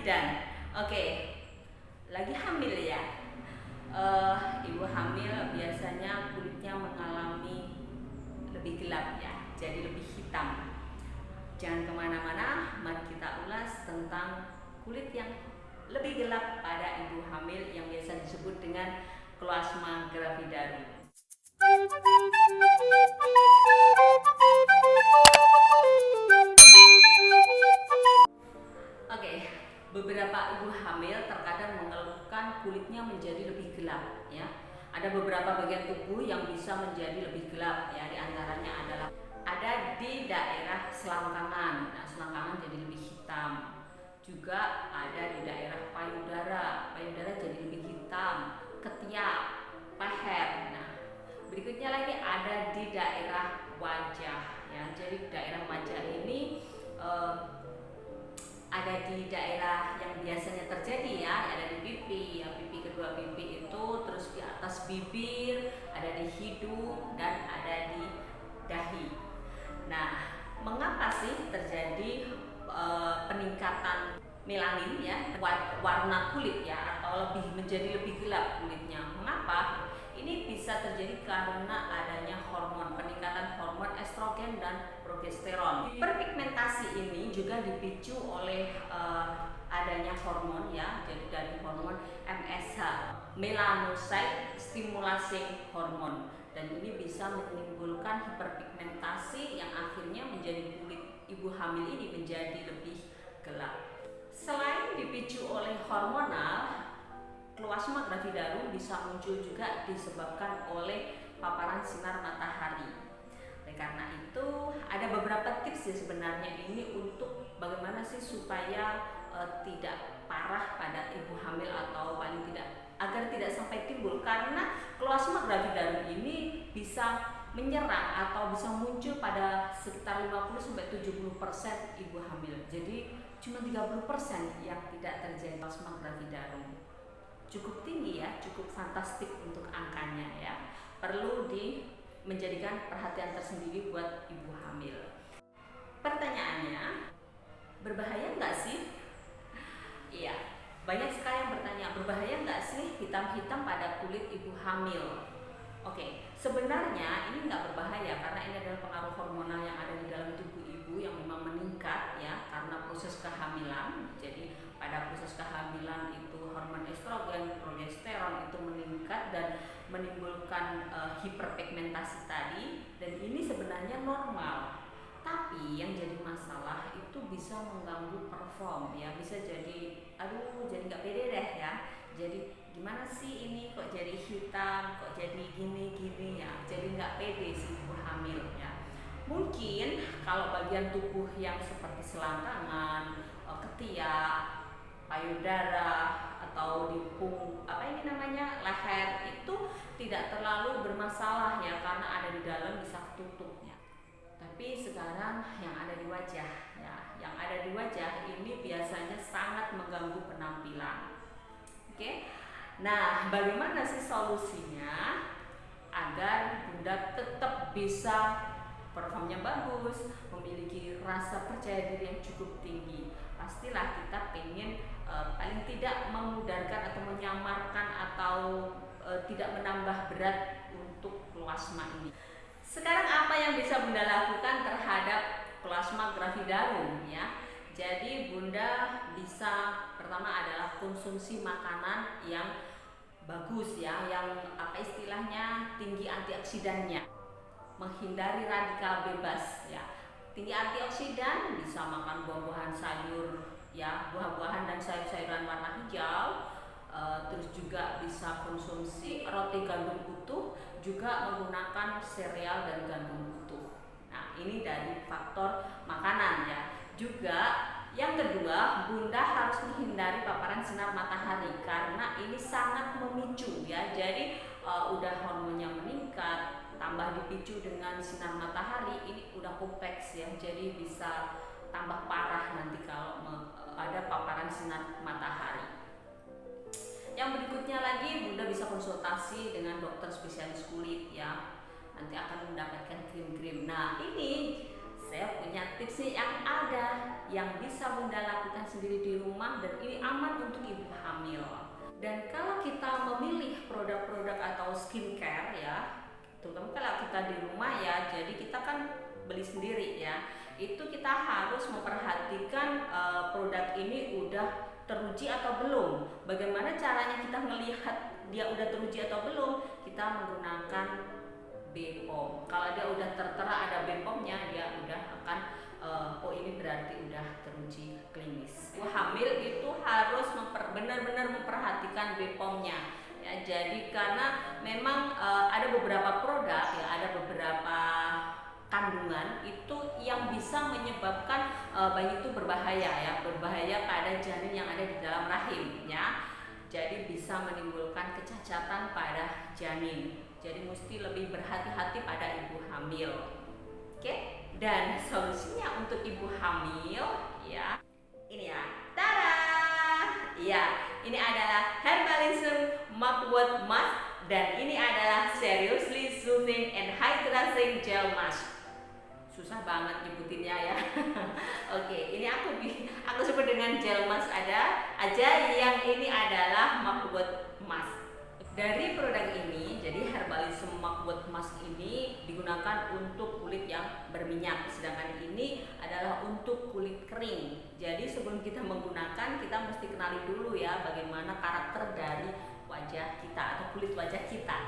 bidan. Oke, lagi hamil ya. Ibu hamil biasanya kulitnya mengalami lebih gelap ya, jadi lebih hitam. Jangan kemana-mana, mari kita ulas tentang kulit yang lebih gelap pada ibu hamil yang biasa disebut dengan chloasma gravidarum. Oke, beberapa ibu hamil terkadang mengeluhkan kulitnya menjadi lebih gelap ya. Ada beberapa bagian tubuh yang bisa menjadi lebih gelap ya, diantaranya adalah ada di daerah selangkangan. Nah, selangkangan jadi lebih hitam. Juga ada di daerah payudara. Payudara jadi lebih hitam, ketiak, leher. Nah, berikutnya lagi ada di daerah wajah ya. Jadi daerah wajah ini ada di daerah yang biasanya terjadi ya, ada di pipi, ya pipi kedua pipi itu, terus di atas bibir, ada di hidung dan ada di dahi. Nah, mengapa sih terjadi peningkatan melanin ya, warna kulit ya, atau menjadi lebih gelap kulitnya? Mengapa? Ini bisa terjadi karena adanya peningkatan hormon estrogen dan progesteron. Hiperpigmentasi ini juga dipicu oleh adanya hormon ya, jadi dari hormon MSH, melanocyte stimulating hormone, dan ini bisa menimbulkan hiperpigmentasi yang akhirnya menjadi kulit ibu hamil ini menjadi lebih gelap. Selain dipicu oleh hormonal, chloasma gravidarum bisa muncul juga disebabkan oleh paparan sinar matahari. Oleh karena itu, ada beberapa tips ya sebenarnya ini untuk bagaimana sih supaya tidak parah pada ibu hamil, atau paling tidak agar tidak sampai timbul, karena chloasma gravidarum ini bisa menyerang atau bisa muncul pada sekitar 50-70% ibu hamil. Jadi cuma 30% yang tidak terjadi chloasma gravidarum. Cukup tinggi ya, cukup fantastik untuk angkanya ya. Perlu menjadikan perhatian tersendiri buat ibu hamil. Pertanyaannya, berbahaya nggak sih? Iya, banyak sekali yang bertanya, berbahaya nggak sih hitam-hitam pada kulit ibu hamil? Oke, sebenarnya ini nggak berbahaya karena ini adalah pengaruh hormonal yang ada di dalam tubuh ibu yang memang meningkat ya karena proses kehamilan. Jadi pada proses kehamilan itu hormon estrogen, progesteron itu meningkat dan menimbulkan hiperpigmentasi tadi, dan ini sebenarnya normal. Tapi yang jadi masalah itu bisa mengganggu perform ya, bisa jadi jadi nggak pede deh ya. Jadi gimana sih ini kok jadi hitam, kok jadi gini ya, jadi nggak pede si ibu hamil ya. Mungkin kalau bagian tubuh yang seperti selangkangan, ketiak, payudara, atau di leher itu tidak terlalu bermasalah ya, karena ada di dalam bisa ketutupnya. Tapi sekarang yang ada di wajah ya, yang ada di wajah ini biasanya sangat mengganggu penampilan. Oke. Nah, bagaimana sih solusinya agar Bunda tetap bisa performnya bagus, memiliki rasa percaya diri yang cukup tinggi? Pastilah kita pengen paling tidak memudarkan atau menyamarkan atau tidak menambah berat untuk chloasma ini. Sekarang apa yang bisa Bunda lakukan terhadap chloasma gravidarum ya? Jadi Bunda bisa, pertama adalah konsumsi makanan yang bagus ya, yang istilahnya tinggi antioksidannya, menghindari radikal bebas ya. Tinggi antioksidan bisa makan buah-buahan sayur ya, buah-buahan dan sayur-sayuran warna hijau. Terus juga bisa konsumsi roti gandum utuh, juga menggunakan sereal dan gandum utuh. Nah, ini dari faktor makanan ya. Juga yang kedua, Bunda harus menghindari paparan sinar matahari karena ini sangat memicu ya. Jadi udah hormonnya meningkat, tambah dipicu dengan sinar matahari, ini udah kompleks ya. Jadi bisa tambah parah nanti kalau ada paparan sinar matahari. Yang berikutnya lagi, Bunda bisa konsultasi dengan dokter spesialis kulit ya. Nanti akan mendapatkan krim-krim. Nah, ini saya punya tips yang ada yang bisa Bunda lakukan sendiri di rumah dan ini aman untuk ibu hamil. Dan kalau kita memilih produk-produk atau skincare ya, terutama kalau kita di rumah ya, jadi kita kan beli sendiri ya, itu kita harus memperhatikan produk ini udah teruji atau belum. Bagaimana caranya kita melihat dia udah teruji atau belum? Kita menggunakan BPOM. Kalau dia udah tertera ada BPOM-nya, dia udah akan oh ini berarti udah teruji klinis. Ibu hamil itu harus benar-benar memperhatikan BPOM-nya. Ya, jadi karena memang ada beberapa produk ya, ada beberapa kandungan itu yang bisa menyebabkan bayi itu berbahaya ya, berbahaya pada janin yang ada di dalam rahim ya. Jadi bisa menimbulkan kecacatan pada janin. Jadi mesti lebih berhati-hati pada ibu hamil. Oke? Dan solusinya untuk ibu hamil ya, ini ya, tada! Ya, ini adalah Herbalism Mugwort Mask dan ini adalah Seriously Soothing and Hydrating Gel Mask. Susah banget nyebutinnya ya. Oke, ini aku sebut dengan gel mask aja yang ini adalah Mugwort Mask. Dari produk ini, jadi Herbalism Mugwort Mask ini digunakan untuk kulit yang berminyak, sedangkan ini adalah untuk kulit kering. Jadi sebelum kita menggunakan, kita mesti kenali dulu ya bagaimana karakter dari wajah kita atau kulit wajah kita.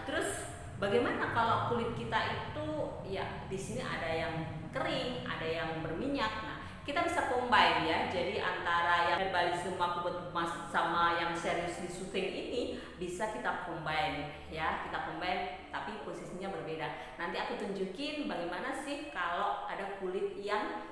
Terus bagaimana kalau kulit kita itu ya di sini ada yang kering, ada yang berminyak. Nah, kita bisa combine ya. Jadi antara yang Herbalism Mugwort Mask sama yang Seriously Soothing ini bisa kita combine ya. Kita combine tapi posisinya berbeda. Nanti aku tunjukin bagaimana sih kalau ada kulit yang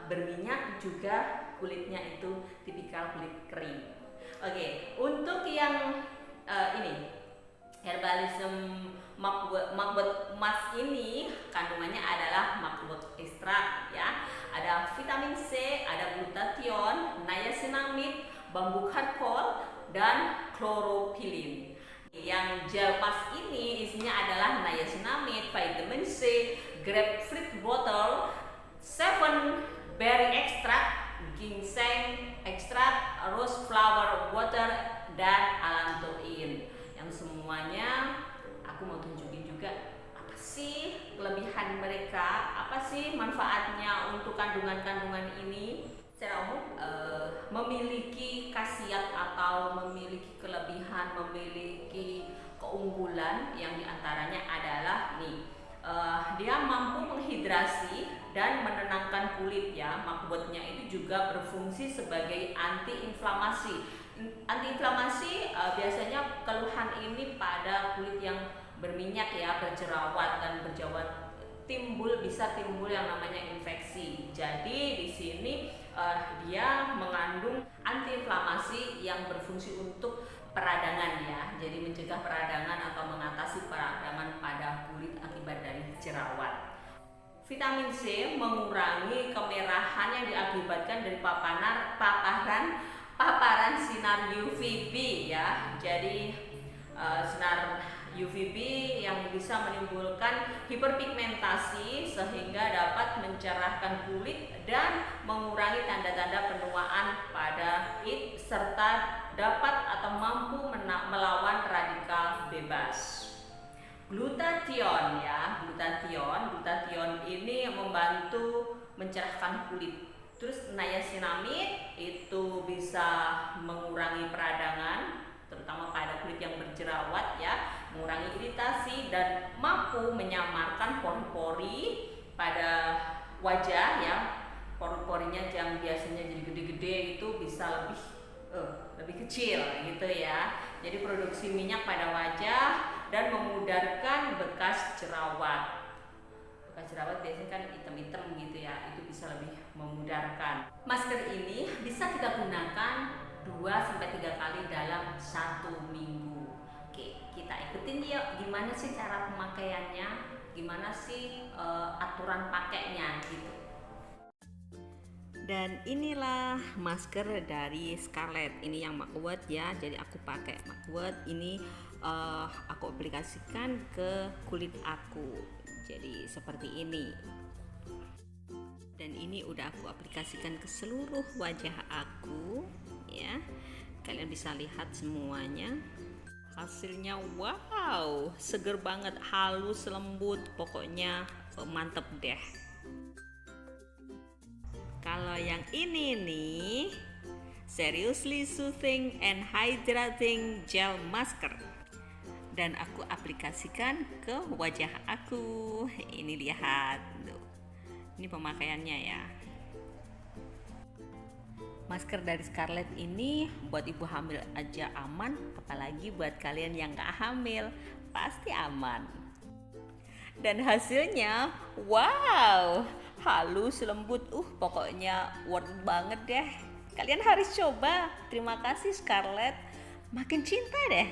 berminyak juga kulitnya itu tipikal kulit kering. Oke, untuk yang ini Herbalism Mugwort Mask ini kandungannya adalah mugwort ekstrak ya. Ada vitamin C, ada glutathione, niacinamide, bambu charcoal dan chlorophyllin. Yang gel mask ini isinya adalah niacinamide, vitamin C, grapefruit bottle, 7 berry extract, ginseng extract, rose flower water dan allantoin. Yang semuanya aku mau tunjukin juga apa sih kelebihan mereka, apa sih manfaatnya untuk kandungan-kandungan ini. Secara umum memiliki khasiat atau memiliki kelebihan, memiliki keunggulan yang diantaranya adalah nih dia mampu menghidrasi dan menenangkan kulit ya. Mugwortnya itu juga berfungsi sebagai antiinflamasi. Antiinflamasi biasanya keluhan ini pada kulit yang berminyak ya, berjerawat dan berjerawat bisa timbul yang namanya infeksi. Jadi di sini dia mengandung antiinflamasi yang berfungsi untuk peradangan ya. Jadi mencegah peradangan atau mengatasi peradangan pada kulit akibat dari jerawat. Vitamin C mengurangi kemerahan yang diakibatkan dari paparan sinar UVB ya. Jadi sinar UVB yang bisa menimbulkan hiperpigmentasi sehingga dapat mencerahkan kulit dan mengurangi tanda-tanda penuaan pada kulit serta dapat atau mampu melawan radikal bebas. Glutathione ya, glutathione ini membantu mencerahkan kulit. Terus niacinamide itu bisa mengurangi peradangan terutama pada kulit yang berjerawat ya, mengurangi iritasi dan mampu menyamarkan pori-pori pada wajah ya. Pori-porinya yang biasanya jadi gede-gede itu bisa lebih kecil gitu ya. Jadi produksi minyak pada wajah dan memudarkan bekas jerawat. Bekas jerawat biasanya kan hitam-hitam gitu ya, itu bisa lebih memudarkan. Masker ini bisa kita gunakan 2-3 kali dalam 1 minggu. Oke, kita ikutin yuk gimana sih cara pemakaiannya, gimana sih aturan pakainya gitu. Dan inilah masker dari Scarlett, ini yang Mugwort ya. Jadi aku pakai Mugwort ini, aku aplikasikan ke kulit aku. Jadi seperti ini. Dan Dan ini udah aku aplikasikan ke seluruh wajah aku ya. Kalian bisa lihat semuanya. Hasilnya wow, seger banget, halus, lembut, pokoknya mantep deh. Kalau yang ini nih, Seriously Soothing and Hydrating Gel Masker, dan aku aplikasikan ke wajah aku. Ini lihat tuh. Ini pemakaiannya ya. Masker dari Scarlett ini buat ibu hamil aja aman, apalagi buat kalian yang gak hamil, pasti aman. Dan hasilnya wow, halus, lembut, pokoknya worth banget deh. Kalian harus coba. Terima kasih Scarlett, makin cinta deh.